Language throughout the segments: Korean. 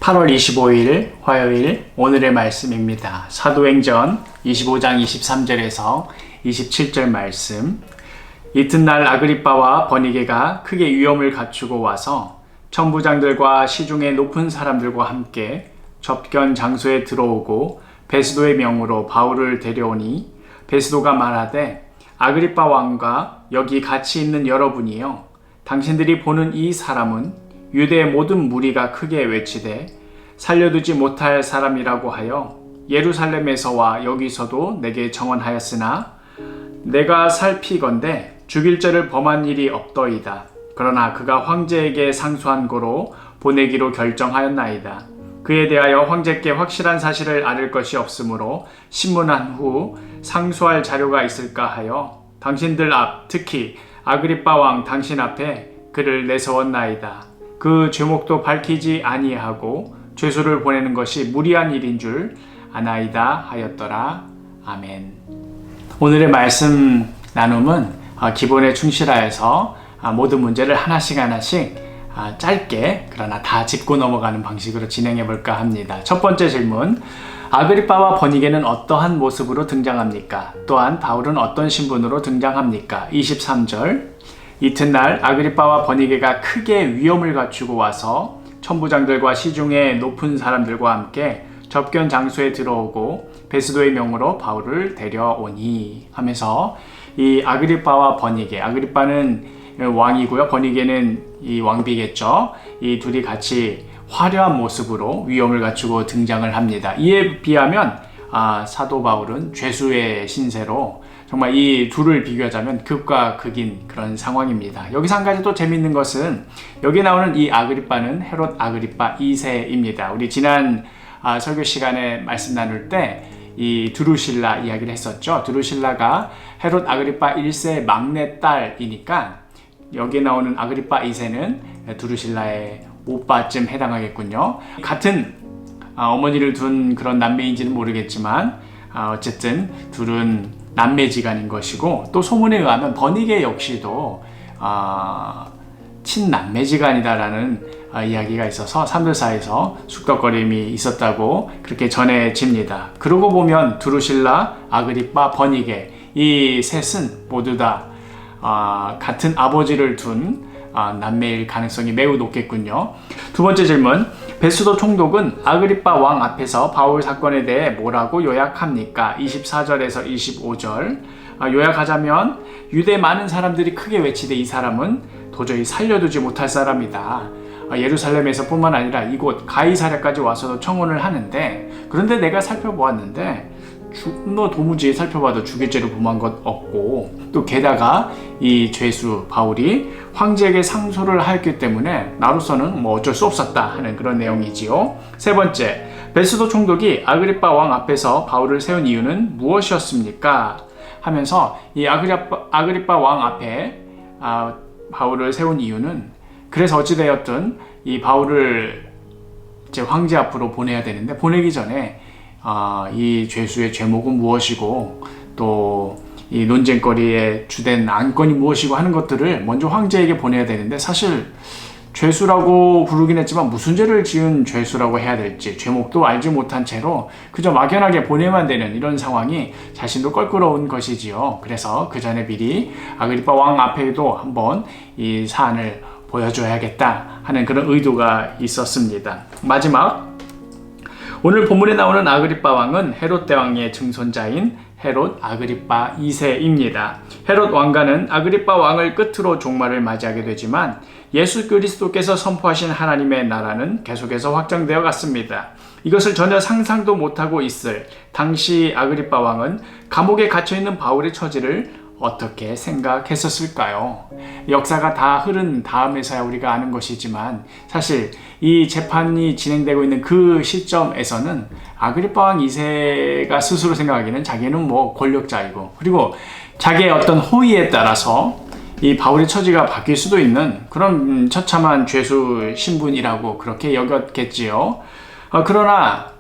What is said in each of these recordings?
8월 25일 화요일 오늘의 말씀입니다. 사도행전 25장 23절에서 27절 말씀. 이튿날 아그리빠와 버니게가 크게 위험을 갖추고 와서 천부장들과 시중의 높은 사람들과 함께 접견 장소에 들어오고 베스도의 명으로 바울을 데려오니 베스도가 말하되 아그리빠 왕과 여기 같이 있는 여러분이여, 당신들이 보는 이 사람은 유대의 모든 무리가 크게 외치되 살려두지 못할 사람이라고 하여 예루살렘에서와 여기서도 내게 청언하였으나 내가 살피건대 죽일 죄를 범한 일이 없더이다. 그러나 그가 황제에게 상소한 고로 보내기로 결정하였나이다. 그에 대하여 황제께 확실한 사실을 알을 것이 없으므로 신문한 후 상소할 자료가 있을까 하여 당신들 앞, 특히 아그리빠 왕 당신 앞에 그를 내세웠나이다. 그 죄목도 밝히지 아니하고 죄수를 보내는 것이 무리한 일인 줄 아나이다 하였더라. 아멘. 오늘의 말씀 나눔은 기본에 충실하여서 모든 문제를 하나씩 짧게 그러나 다 짚고 넘어가는 방식으로 진행해 볼까 합니다. 첫 번째 질문, 아그리빠와 버니게는 어떠한 모습으로 등장합니까? 또한 바울은 어떤 신분으로 등장합니까? 23절, 이튿날 아그리빠와 버니게가 크게 위험을 갖추고 와서 천부장들과 시중의 높은 사람들과 함께 접견 장소에 들어오고 베스도의 명으로 바울을 데려오니 하면서 이 아그리빠와 버니게, 아그리빠는 왕이고요, 버니게는 이 왕비겠죠. 이 둘이 같이 화려한 모습으로 위험을 갖추고 등장을 합니다. 이에 비하면 사도 바울은 죄수의 신세로 정말 이 둘을 비교하자면 극과 극인 그런 상황입니다. 여기서 한 가지 또 재밌는 것은 여기 나오는 이 아그리빠는 헤롯 아그리빠 2세입니다. 우리 지난 설교 시간에 말씀 나눌 때 이 드루실라 이야기를 했었죠. 드루실라가 헤롯 아그리빠 1세의 막내 딸이니까 여기 나오는 아그리빠 2세는 드루실라의 오빠쯤 해당하겠군요. 같은 어머니를 둔 그런 남매인지는 모르겠지만 어쨌든 둘은 남매지간인 것이고, 또 소문에 의하면 버니게 역시도 친남매지간이다라는 이야기가 있어서 사람들 사이에서 쑥덕거림이 있었다고 그렇게 전해집니다. 그러고 보면 드루실라, 아그리빠, 버니게 이 셋은 모두 다 같은 아버지를 둔 남매일 가능성이 매우 높겠군요. 두 번째 질문, 베스도 총독은 아그리빠 왕 앞에서 바울 사건에 대해 뭐라고 요약합니까? 24절에서 25절. 요약하자면 유대 많은 사람들이 크게 외치되 이 사람은 도저히 살려두지 못할 사람이다. 예루살렘에서 뿐만 아니라 이곳 가이사랴까지 와서도 청혼을 하는데, 그런데 내가 살펴보았는데 너 도무지 살펴봐도 죽일 죄를 범한 것 없고, 또 게다가 이 죄수 바울이 황제에게 상소를 하였기 때문에 나로서는 어쩔 수 없었다 하는 그런 내용이지요. 세 번째, 베스도 총독이 아그리빠 왕 앞에서 바울을 세운 이유는 무엇이었습니까? 하면서 이 아그리빠 왕 앞에 바울을 세운 이유는, 그래서 어찌되었든 이 바울을 이제 황제 앞으로 보내야 되는데 보내기 전에 이 죄수의 죄목은 무엇이고 또 이 논쟁거리의 주된 안건이 무엇이고 하는 것들을 먼저 황제에게 보내야 되는데, 사실 죄수라고 부르긴 했지만 무슨 죄를 지은 죄수라고 해야 될지 죄목도 알지 못한 채로 그저 막연하게 보내만 되는 이런 상황이 자신도 껄끄러운 것이지요. 그래서 그 전에 미리 아그리빠 왕 앞에도 한번 이 사안을 보여줘야겠다 하는 그런 의도가 있었습니다. 마지막, 오늘 본문에 나오는 아그리빠 왕은 헤롯 대왕의 증손자인 헤롯 아그리빠 2세입니다. 헤롯 왕가는 아그리빠 왕을 끝으로 종말을 맞이하게 되지만 예수 그리스도께서 선포하신 하나님의 나라는 계속해서 확장되어 갔습니다. 이것을 전혀 상상도 못하고 있을 당시 아그리빠 왕은 감옥에 갇혀있는 바울의 처지를 어떻게 생각했었을까요? 역사가 다 흐른 다음에서야 우리가 아는 것이지만 사실 이 재판이 진행되고 있는 그 시점에서는 아그리빠 왕 2세가 스스로 생각하기에는 자기는 권력자이고, 그리고 자기의 어떤 호의에 따라서 이 바울의 처지가 바뀔 수도 있는 그런 처참한 죄수 신분이라고 그렇게 여겼겠지요. 그러나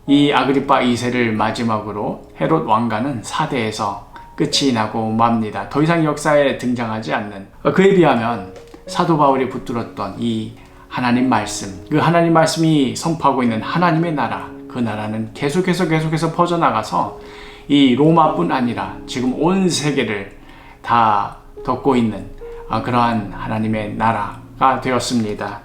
이 아그리빠 2세를 마지막으로 헤롯 왕가는 사대에서 끝이 나고 맙니다. 더 이상 역사에 등장하지 않는, 그에 비하면 사도 바울이 붙들었던 이 하나님 말씀, 그 하나님 말씀이 선포하고 있는 하나님의 나라, 그 나라는 계속해서 퍼져나가서 이 로마뿐 아니라 지금 온 세계를 다 덮고 있는 그러한 하나님의 나라가 되었습니다.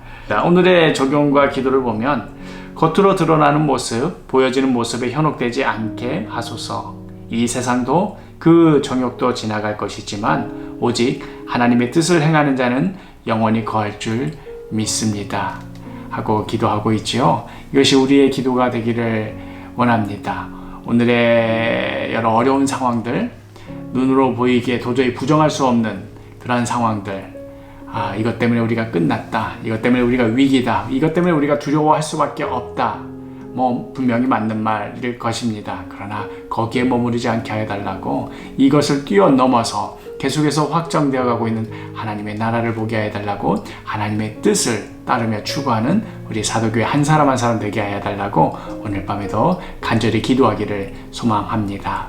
오늘의 적용과 기도를 보면 겉으로 드러나는 모습, 보여지는 모습에 현혹되지 않게 하소서. 이 세상도 그 정욕도 지나갈 것이지만 오직 하나님의 뜻을 행하는 자는 영원히 거할 줄 믿습니다. 하고 기도하고 있지요. 이것이 우리의 기도가 되기를 원합니다. 오늘의 여러 어려운 상황들, 눈으로 보이기에 도저히 부정할 수 없는 그러한 상황들, 이것 때문에 우리가 끝났다, 이것 때문에 우리가 위기다, 이것 때문에 우리가 두려워할 수밖에 없다, 분명히 맞는 말일 것입니다. 그러나 거기에 머무르지 않게 해달라고, 이것을 뛰어넘어서 계속해서 확장되어 가고 있는 하나님의 나라를 보게 해달라고, 하나님의 뜻을 따르며 추구하는 우리 사도교회 한 사람 한 사람 되게 해달라고 오늘 밤에도 간절히 기도하기를 소망합니다.